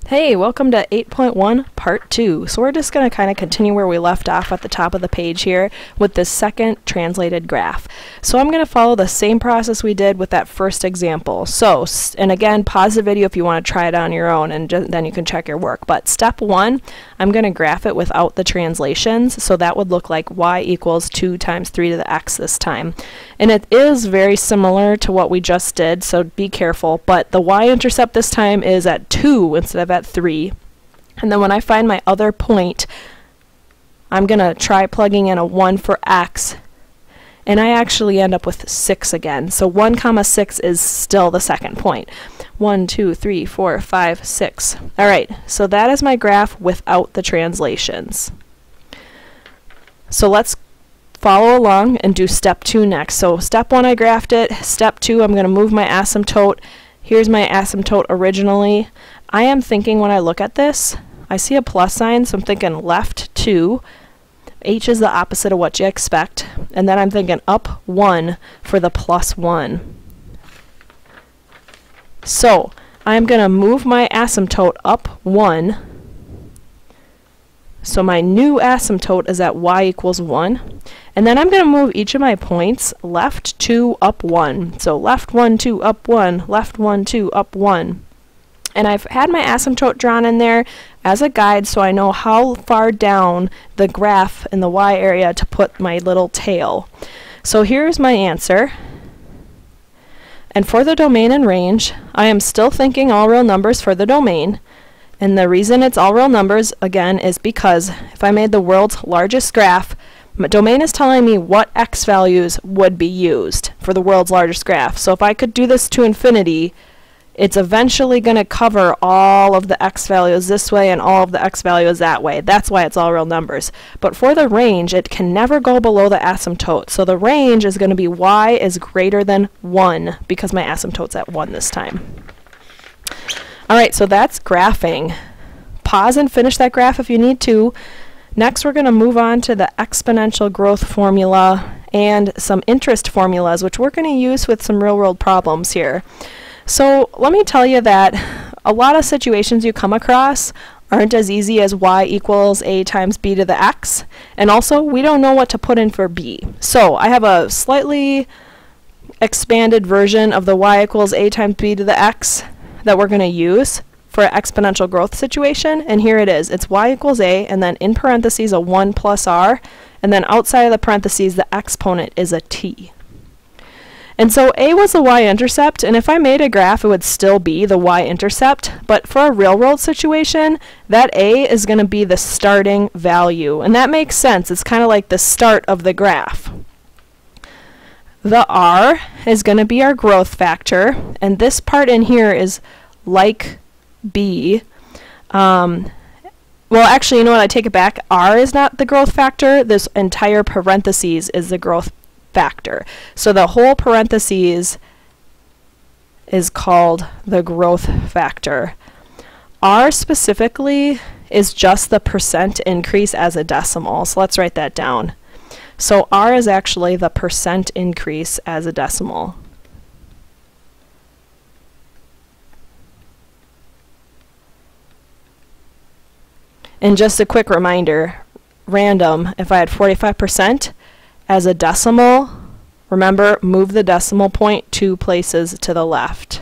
Hey, welcome to 8.1 Part 2. So we're just going to kind of continue where we left off at the top of the page here with this second translated graph. So I'm going to follow the same process we did with that first example. So, and again, pause the video if you want to try it on your own, and then you can check your work. But step 1, I'm going to graph it without the translations. So that would look like y equals 2 times 3 to the x this time. And it is very similar to what we just did, so be careful. But the y-intercept this time is at 2 instead of at 3. And then when I find my other point, I'm going to try plugging in a 1 for x, and I actually end up with 6 again. So 1 comma 6 is still the second point. 1, 2, 3, 4, 5, 6. All right, so that is my graph without the translations. So let's follow along and do step 2 next. So step 1, I graphed it. Step 2, I'm going to move my asymptote. Here's my asymptote originally. I am thinking when I look at this, I see a plus sign, so I'm thinking left 2. H is the opposite of what you expect. And then I'm thinking up 1 for the plus 1. So I'm going to move my asymptote up 1. So my new asymptote is at y equals 1. And then I'm going to move each of my points left 2, up 1. So left 1, 2, up 1, left 1, 2, up 1. And I've had my asymptote drawn in there as a guide so I know how far down the graph in the y area to put my little tail. So here's my answer. And for the domain and range, I am still thinking all real numbers for the domain. And the reason it's all real numbers, again, is because if I made the world's largest graph, my domain is telling me what x values would be used for the world's largest graph. So if I could do this to infinity, it's eventually going to cover all of the x values this way and all of the x values that way. That's why it's all real numbers. But for the range, it can never go below the asymptote. So the range is going to be y is greater than 1 because my asymptote's at 1 this time. All right, so that's graphing. Pause and finish that graph if you need to. Next, we're going to move on to the exponential growth formula and some interest formulas, which we're going to use with some real-world problems here. So let me tell you that a lot of situations you come across aren't as easy as y equals a times b to the x, and also we don't know what to put in for b. So I have a slightly expanded version of the y equals a times b to the x that we're going to use for an exponential growth situation, and here it is. It's y equals a, and then in parentheses a 1 plus r, and then outside of the parentheses the exponent is a t. And so a was the y-intercept, and if I made a graph it would still be the y-intercept, but for a real-world situation, that a is going to be the starting value, and that makes sense. It's kind of like the start of the graph. The r is going to be our growth factor, and this part in here is like b. Well, actually, you know what? I take it back. R is not the growth factor. This entire parentheses is the growth factor. So the whole parentheses is called the growth factor. R specifically is just the percent increase as a decimal. So let's write that down. So R is actually the percent increase as a decimal. And just a quick reminder, random, if I had 45% as a decimal, remember, move the decimal point 2 places to the left.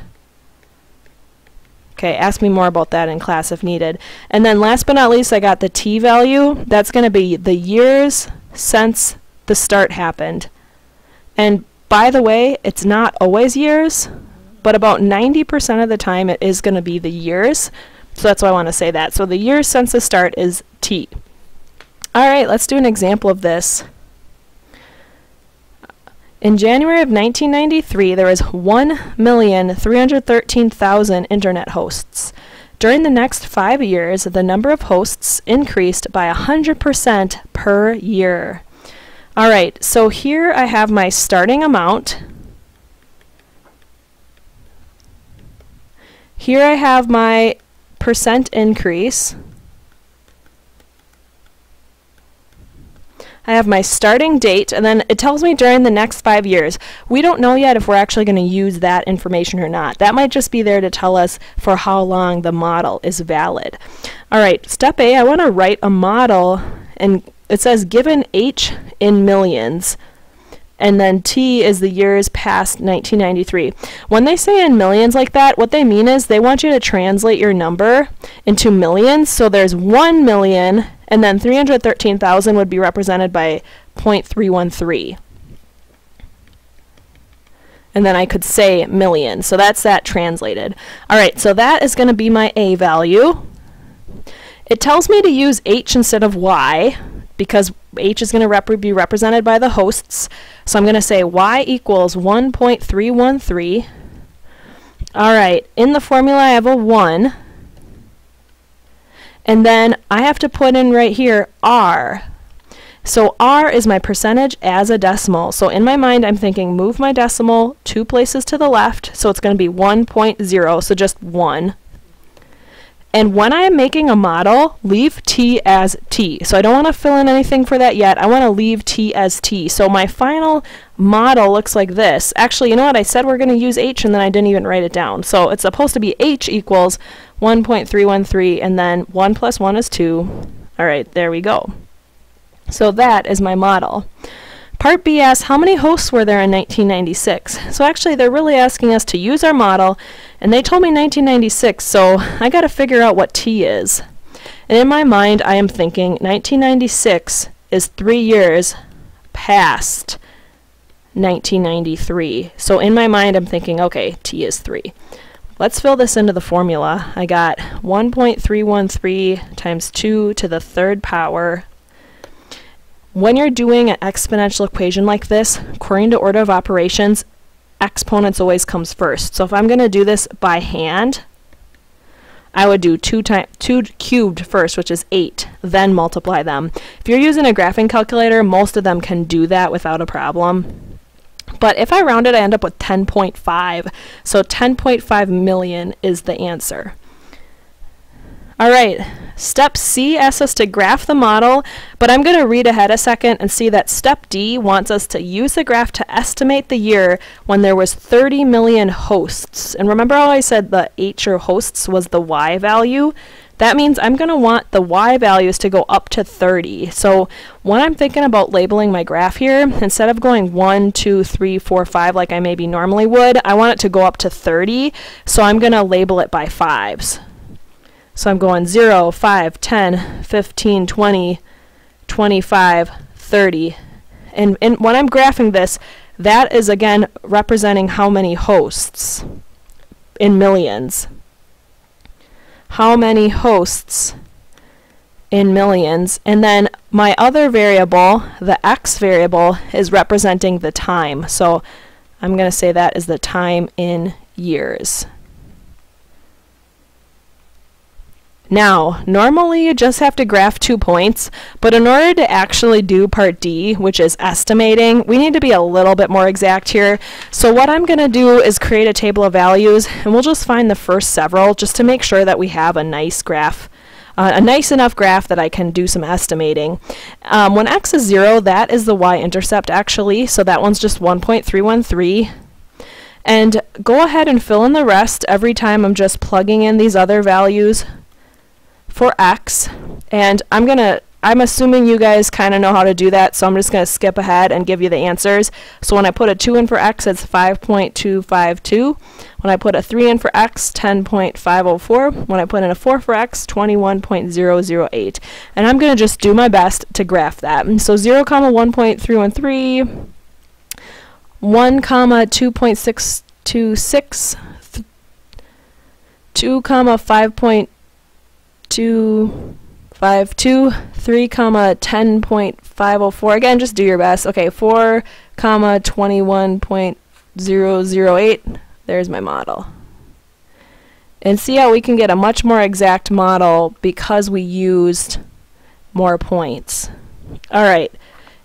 Okay, ask me more about that in class if needed. And then last but not least, I got the t value. That's going to be the years since the start happened. And by the way, it's not always years, but about 90% of the time it is going to be the years. So that's why I want to say that. So the years since the start is t. All right, let's do an example of this. In January of 1993, there was 1,313,000 internet hosts. During the next 5 years, the number of hosts increased by 100% per year. All right, so here I have my starting amount. Here I have my percent increase. I have my starting date, and then it tells me during the next 5 years. We don't know yet if we're actually going to use that information or not. That might just be there to tell us for how long the model is valid. All right, step A, I want to write a model, and it says given H in millions, and then T is the years past 1993. When they say in millions like that, what they mean is they want you to translate your number into millions. So there's 1 million, and then 313,000 would be represented by 0.313. And then I could say million. So that's that translated. All right, so that is going to be my A value. It tells me to use H instead of Y, because H is going to be represented by the hosts. So I'm going to say Y equals 1.313. All right, in the formula I have a 1. And then I have to put in right here R. So R is my percentage as a decimal. So in my mind I'm thinking move my decimal 2 places to the left. So it's going to be 1.0, so just 1. And when I am making a model, leave T as T. So I don't want to fill in anything for that yet. I want to leave T as T. So my final model looks like this. Actually, you know what? I said we're going to use H, and then I didn't even write it down. So it's supposed to be H equals 1.313, and then 1 plus 1 is 2. All right, there we go. So that is my model. Part B asks, how many hosts were there in 1996? So actually, they're really asking us to use our model, and they told me 1996, so I got to figure out what T is. And in my mind, I am thinking 1996 is 3 years past 1993. So in my mind, I'm thinking, okay, T is 3. Let's fill this into the formula. I got 1.313 times 2 to the 3rd power. When you're doing an exponential equation like this, according to order of operations, exponents always comes first. So if I'm going to do this by hand, I would do 2 cubed first, which is 8, then multiply them. If you're using a graphing calculator, most of them can do that without a problem. But if I round it, I end up with 10.5. So 10.5 million is the answer. All right, step C asks us to graph the model, but I'm going to read ahead a second and see that step D wants us to use the graph to estimate the year when there was 30 million hosts. And remember how I said the H or hosts was the Y value? That means I'm going to want the Y values to go up to 30. So when I'm thinking about labeling my graph here, instead of going 1, 2, 3, 4, 5 like I maybe normally would, I want it to go up to 30. So I'm going to label it by 5s. So I'm going 0, 5, 10, 15, 20, 25, 30. And when I'm graphing this, that is again representing how many hosts in millions. How many hosts in millions? And then my other variable, the X variable, is representing the time. So I'm going to say that is the time in years. Now, normally you just have to graph 2 points, but in order to actually do part D, which is estimating, we need to be a little bit more exact here. So what I'm going to do is create a table of values, and we'll just find the first several just to make sure that we have a nice graph, a nice enough graph that I can do some estimating. When X is 0, that is the Y-intercept actually, so that one's just 1.313. And go ahead and fill in the rest every time I'm just plugging in these other values for X, and I'm assuming you guys kind of know how to do that, so I'm just going to skip ahead and give you the answers. So when I put a 2 in for X, it's 5.252. When I put a 3 in for X, 10.504. When I put in a 4 for X, 21.008. And I'm going to just do my best to graph that. And so 0, 1.313, 1, 2.626, 2, 5.252, 3, 10.504. Again, just do your best. Okay, 4, 21.008. There's my model. And see how we can get a much more exact model because we used more points. All right.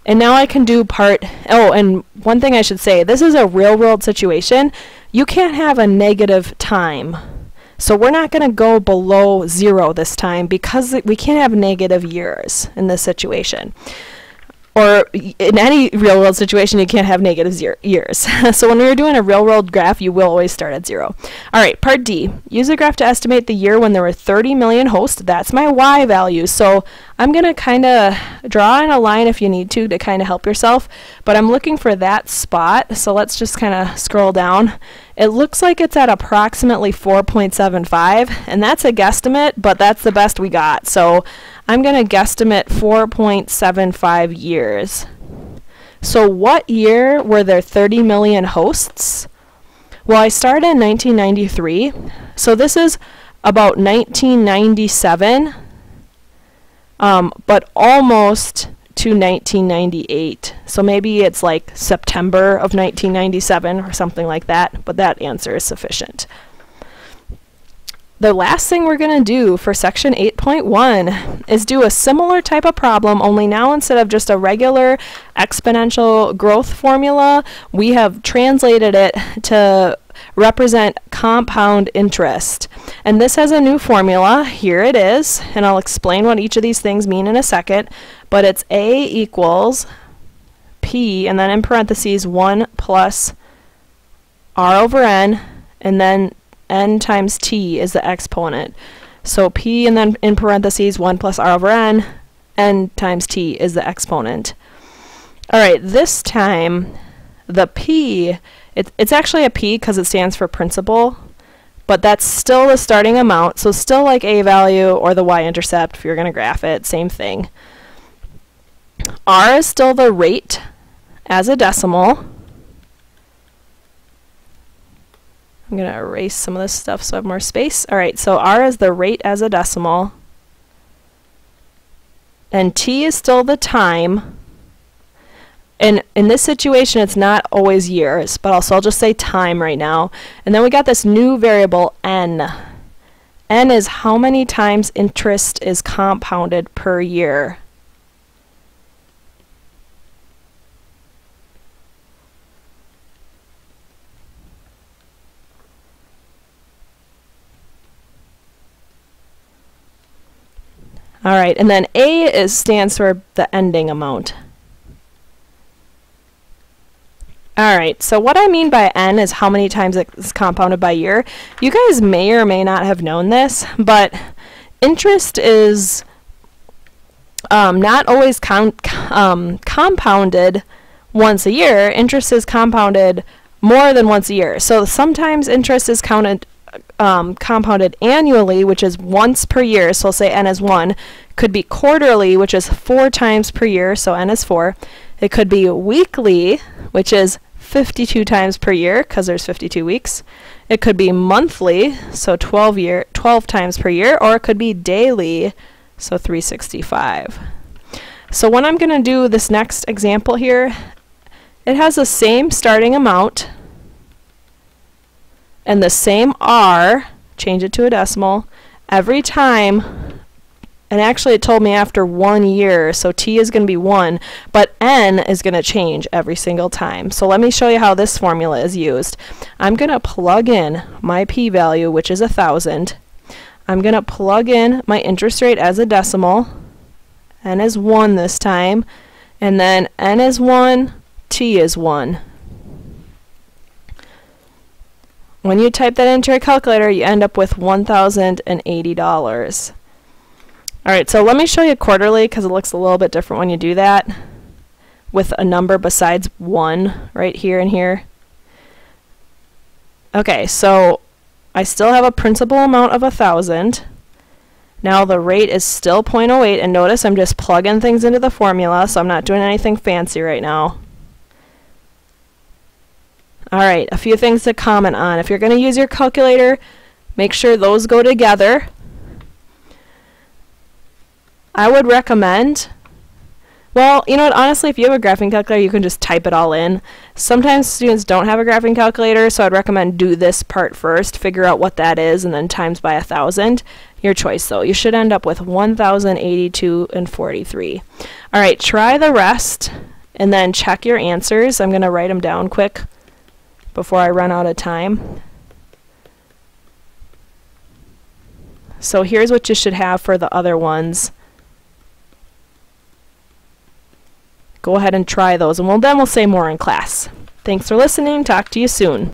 And now I can do part, oh, and one thing I should say, this is a real-world situation. You can't have a negative time. So we're not going to go below 0 this time because we can't have negative years in this situation. or in any real world situation, you can't have negative years. So when you're doing a real world graph, you will always start at 0. All right, part D. Use a graph to estimate the year when there were 30 million hosts. That's my Y value. So I'm going to kind of draw in a line if you need to kind of help yourself. But I'm looking for that spot. So let's just kind of scroll down. It looks like it's at approximately 4.75. And that's a guesstimate, but that's the best we got. So I'm going to guesstimate 4.75 years. So what year were there 30 million hosts? Well, I started in 1993, so this is about 1997, but almost to 1998. So maybe it's like September of 1997 or something like that, but that answer is sufficient. The last thing we're going to do for section 8.1 is do a similar type of problem, only now instead of just a regular exponential growth formula, we have translated it to represent compound interest. And this has a new formula. Here it is, and I'll explain what each of these things mean in a second, but it's A equals P, and then in parentheses 1 plus R over N, and then N times T is the exponent. So P and then in parentheses 1 plus R over N times T is the exponent. All right, this time the P, it's actually a P because it stands for principal, but that's still the starting amount, so still like A value or the y-intercept if you're going to graph it, same thing. R is still the rate as a decimal. I'm going to erase some of this stuff so I have more space. All right, so R is the rate as a decimal. And T is still the time. And in this situation, it's not always years, but also I'll just say time right now. And then we got this new variable, N. N is how many times interest is compounded per year. All right, and then A stands for the ending amount. All right, so what I mean by N is how many times it's compounded by year. You guys may or may not have known this, but interest is not always compounded once a year. Interest is compounded more than once a year. So sometimes interest is compounded annually, which is once per year, so say N is 1. Could be quarterly, which is 4 times per year, so N is 4. It could be weekly, which is 52 times per year, because there's 52 weeks. It could be monthly, so 12 times per year, or it could be daily, so 365. So when I'm going to do this next example here, it has the same starting amount, and the same R, change it to a decimal, every time, and actually it told me after 1 year, so T is going to be 1, but N is going to change every single time. So let me show you how this formula is used. I'm going to plug in my P value, which is 1,000. I'm going to plug in my interest rate as a decimal. N is 1 this time, and then N is 1, T is 1. When you type that into your calculator, you end up with $1,080. All right, so let me show you quarterly because it looks a little bit different when you do that with a number besides 1 right here and here. Okay, so I still have a principal amount of 1,000. Now the rate is still 0.08, and notice I'm just plugging things into the formula, so I'm not doing anything fancy right now. All right, a few things to comment on. If you're going to use your calculator, make sure those go together. I would recommend, well, you know what, honestly, if you have a graphing calculator, you can just type it all in. Sometimes students don't have a graphing calculator, so I'd recommend do this part first, figure out what that is, and then times by 1,000. Your choice, though. You should end up with 1,082 and 43. All right, try the rest, and then check your answers. I'm going to write them down quick before I run out of time. So here's what you should have for the other ones. go ahead and try those, and then we'll say more in class. Thanks for listening. Talk to you soon.